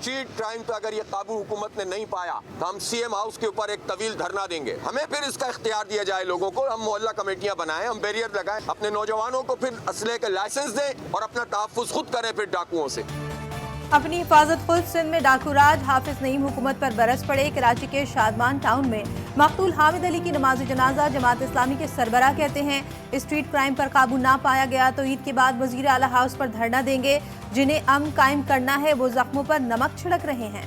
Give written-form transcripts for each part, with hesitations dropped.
Street crime पे अगर ये काबू हुकूमत ने नहीं पाया तो हम सीएम हाउस के ऊपर एक तवील धरना देंगे। हमें फिर इसका इख्तियार दिया जाए लोगों को, हम मोहल्ला कमेटियां बनाएं, हम बैरियर लगाएं, अपने नौजवानों को फिर असले के लाइसेंस दें और अपना तहफ़्फ़ुज़ खुद करें फिर डाकुओं से। अपनी हिफाजत खुद, सिंध में डाकू राज, हाफिज नईम हुकूमत पर बरस पड़े। कराची के शादमान टाउन में मकतूल हामिद अली की नमाज जनाजा जमात इस्लामी के सरबराह कहते हैं स्ट्रीट क्राइम पर काबू ना पाया गया तो ईद के बाद वजीर आला हाउस पर धरना देंगे। जिन्हें अमन कायम करना है वो जख्मों पर नमक छिड़क रहे हैं।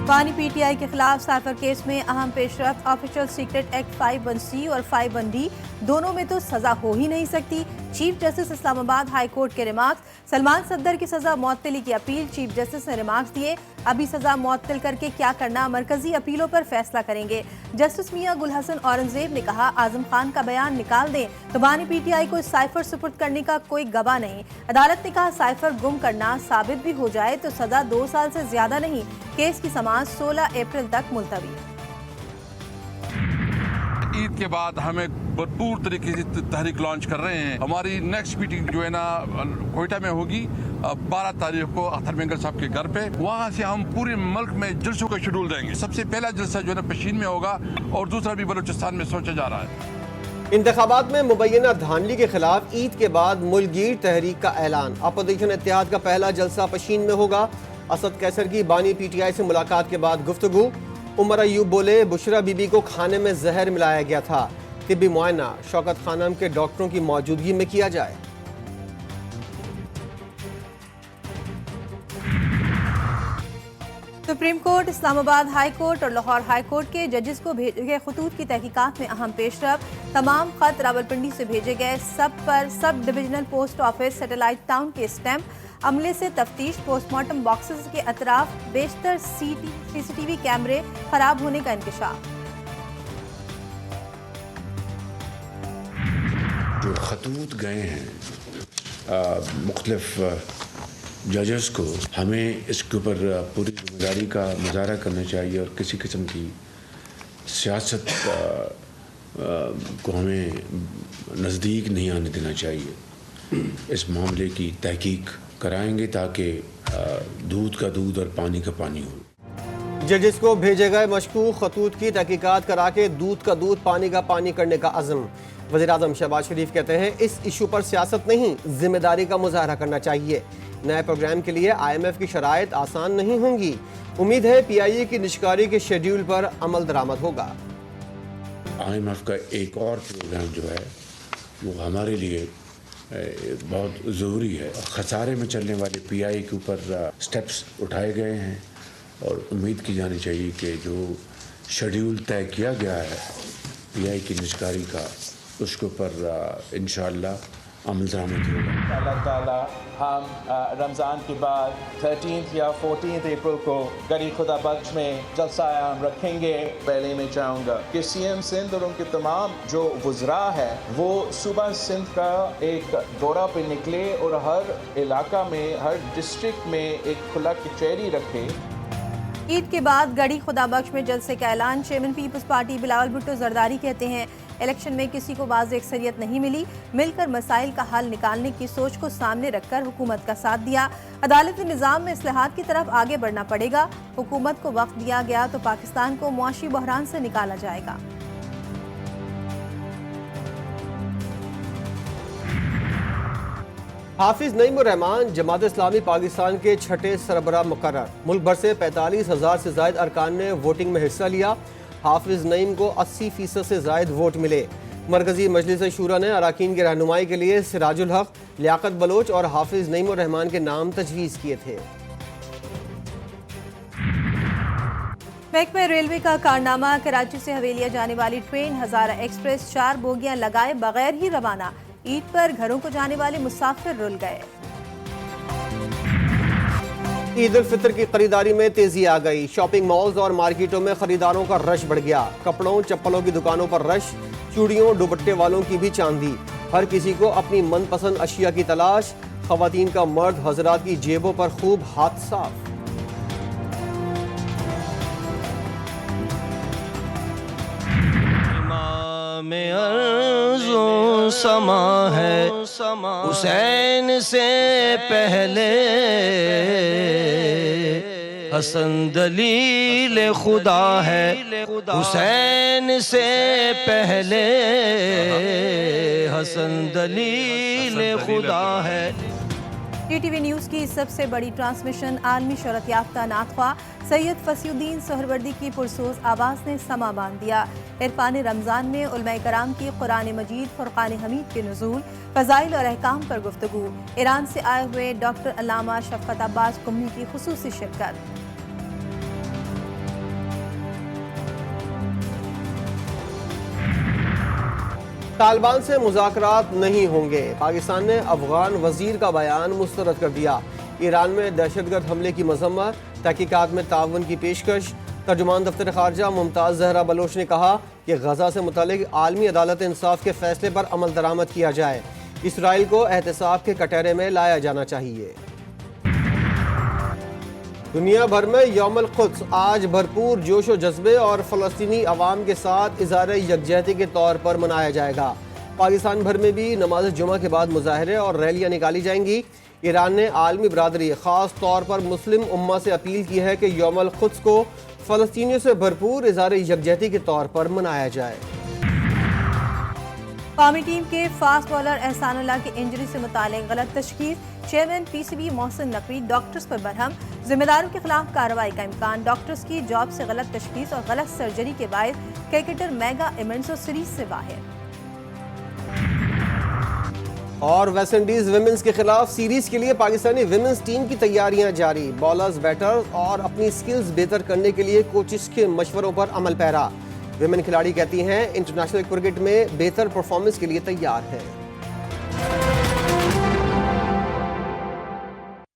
वानी पीटीआई के खिलाफ साइफर केस में अहम पेशरफ्त। ऑफिशियल सीक्रेट एक्ट 51C और 51D दोनों में तो सजा हो ही नहीं सकती। Chief justice Islamabad high court के रिमार्क्स। सलमान सफदर की सजा मुअत्तली की अपील, चीफ जस्टिस ने रिमार्क्स दिए। अभी सजा मुअत्तल करके क्या करना, मरकजी अपीलों पर फैसला करेंगे। जस्टिस मियां गुल हसन औरंगजेब ने कहा आजम खान का बयान निकाल दें तो वानी पीटीआई को साइफर सुपुर्द करने का कोई गवाह नहीं। अदालत ने कहा साइफर गुम करना साबित भी हो जाए तो सजा 2 साल से ज्यादा नहीं। केस की समाअत 16 अप्रैल तक मुलतवी। ईद के बाद हमें भरपूर तरीके से तहरीक लॉन्च कर रहे हैं। हमारी नेक्स्ट मीटिंग जो है ना कोयटा में होगी 12 तारीख को अख्तर मेंगल साहब के घर पे। वहाँ से हम पूरे मुल्क में जलसों का शेड्यूल देंगे। सबसे पहला जलसा जो है ना पशीन में होगा और दूसरा भी बलूचिस्तान में सोचा जा रहा है। इंतखाबात में मुबैना धांधली के खिलाफ ईद के बाद मुल्कगीर तहरीक का ऐलान। अपोजिशन इत्तेहाद का पहला जलसा पशीन में होगा। असद कैसर की बानी पीटीआई से मुलाकात के बाद गुफ्तगू। उमर अयूब बोले बुशरा बीबी को खाने में जहर मिलाया गया था। तिब्बी मुआयना शौकत खानम के डॉक्टरों की मौजूदगी में किया जाए। Supreme court, Islamabad high court और लाहौर हाई कोर्ट के जजेस को भेजे गए खतूत की तहकीकात में अहम पेशरफ्त। तमाम खत रावलपिंडी से भेजे गए। Sub divisional post office satellite town के स्टैंप। अमले से तफ्तीश। पोस्टमार्टम बॉक्सेस के अतराफ बेशतर सीसीटीवी कैमरे खराब होने का इंकशाफ। जो खतूत गए हैं मुख्तलिफ जजेस को, हमें इसके ऊपर पूरी जिम्मेदारी का मुजाहरा करना चाहिए और किसी किस्म की सियासत को हमें नज़दीक नहीं आने देना चाहिए। इस मामले की तहकीक कराएंगे ताकि दूध का दूध और पानी का पानी हो। जजेस को भेजे गए मशकूक खतूत की तहकीकात करा के दूध का दूध पानी का पानी करने का अज़्म। वज़ीर-ए-आज़म शहबाज शरीफ कहते हैं इस इशू पर सियासत नहीं जिम्मेदारी का मुजाहरा करना चाहिए। नए प्रोग्राम के लिए IMF की शराइत आसान नहीं होंगी। उम्मीद है PIA की निष्कारी के शेड्यूल पर अमल दरामद होगा। IMF का एक और प्रोग्राम जो है वो हमारे लिए बहुत ज़रूरी है। खसारे में चलने वाले PIA के ऊपर स्टेप्स उठाए गए हैं और उम्मीद की जानी चाहिए कि जो शेड्यूल तय किया गया है PIA की निष्कारी का, उसके ऊपर इंशाअल्लाह अमल दरामद होगा। अल्लाह ताला हम रमज़ान के बाद 13 या 14 अप्रैल को गरी खुदा बख्श में जलसा आम रखेंगे। पहले मैं चाहूँगा कि CM सिंध और उनके तमाम जो वज़रा है वो सुबह सिंध का एक दौरा पे निकले और हर इलाका में, हर डिस्ट्रिक्ट में एक खुला कचहरी रखे। ईद के बाद गड़ी खुदा बख्श में जलसे का ऐलान। चेयरमैन पीपल्स पार्टी बिलावल भुट्टो जरदारी कहते हैं इलेक्शन में किसी को वाज़ेह अक्सरियत नहीं मिली। मिलकर मसाइल का हल निकालने की सोच को सामने रखकर हुकूमत का साथ दिया। अदालती निज़ाम में इस्लाहात की तरफ आगे बढ़ना पड़ेगा। हुकूमत को वक्त दिया गया तो पाकिस्तान को मुआशी बहरान से निकाला जाएगा। हाफिज नईम उर रहमान जमात इस्लामी पाकिस्तान के छठे सरबराह मुकर्रर। मुल्क भर से 45,000 से ज़ायद अरकान ने वोटिंग में हिस्सा लिया। हाफिज नईम को 80% से ज़ायद वोट मिले। मरकजी मजलिस शूरा ने अराकीन की रहनुमाई के लिए सिराजुल हक, लियाकत बलोच और हाफिज नईम उर रहमान के नाम तजवीज़ किए थे। महकमा रेलवे का कारनामा। कराची से हवेलिया जाने वाली ट्रेन हज़ारा एक्सप्रेस 4 बोगियां लगाए बगैर ही रवाना। ईद पर घरों को जाने वाले मुसाफिर रुल गए। ईद उल फितर की खरीदारी में तेजी आ गई। शॉपिंग मॉल्स और मार्केटों में खरीदारों का रश बढ़ गया। कपड़ों चप्पलों की दुकानों पर रश, चूड़ियों दुपट्टे वालों की भी चांदी। हर किसी को अपनी मनपसंद अशिया की तलाश। खवातीन का मर्द हजरात की जेबों पर खूब हाथ साफ। में अर्ज़ों سما ہے حسین سے پہلے حسن دلیل خدا ہے حسین سے پہلے حسن دلیل خدا ہے۔ ٹی ٹی وی نیوز کی سب سے بڑی ٹرانسمیشن عالمی شہرت یافتہ نعت خواہ سید فصیح الدین سہروردی کی پرسوز آواز نے سما باندھ دیا۔ عرفان رمضان میں علماء کرام کی قرآن مجید فرقان حمید کے نزول، فضائل اور احکام پر گفتگو، ایران سے آئے ہوئے ڈاکٹر علامہ شفقت عباس قمی کی خصوصی شرکت۔ طالبان سے مذاکرات نہیں ہوں گے، پاکستان نے افغان وزیر کا بیان مسترد کر دیا۔ ایران میں دہشت گرد حملے کی مذمت، تحقیقات میں تعاون کی پیشکش۔ ترجمان دفتر خارجہ ممتاز زہرا بلوچ نے کہا کہ غزہ سے متعلق عالمی عدالت انصاف کے فیصلے پر عمل درآمد کیا جائے، اسرائیل کو احتساب کے کٹہرے میں لایا جانا چاہیے۔ دنیا بھر میں یوم القدس آج بھرپور جوش و جذبے اور فلسطینی عوام کے ساتھ اظہار یکجہتی کے طور پر منایا جائے گا۔ پاکستان بھر میں بھی نماز جمعہ کے بعد مظاہرے اور ریلیاں نکالی جائیں گی۔ ایران نے عالمی برادری خاص طور پر مسلم امہ سے اپیل کی ہے کہ یوم القدس کو فلسطینیوں سے بھرپور اظہار یکجہتی کے طور پر منایا جائے۔ قومی ٹیم کے فاسٹ بالر احسان اللہ کی انجری سے متعلق غلط تشخیص، chairman P C B Mohsin Naqvi doctors پر برہم، ذمہ داروں کے خلاف کارروائی کا امکان، ڈاکٹرز کی جاب سے غلط تشخیص اور غلط سرجری کے باعث کرکٹر میگا ایونٹس اور سیریز سے باہر۔ اور ویسٹ انڈیز ویمنز کے خلاف سیریز کے لیے پاکستانی ویمنز ٹیم کی تیاریاں جاری، بالرز بیٹرز اور اپنی سکلز بہتر کرنے کے لیے کوچز کے مشوروں پر عمل پیرا۔ ویمن کھلاڑی کہتی ہیں انٹرنیشنل کرکٹ میں بہتر پرفارمنس کے لیے تیار ہے۔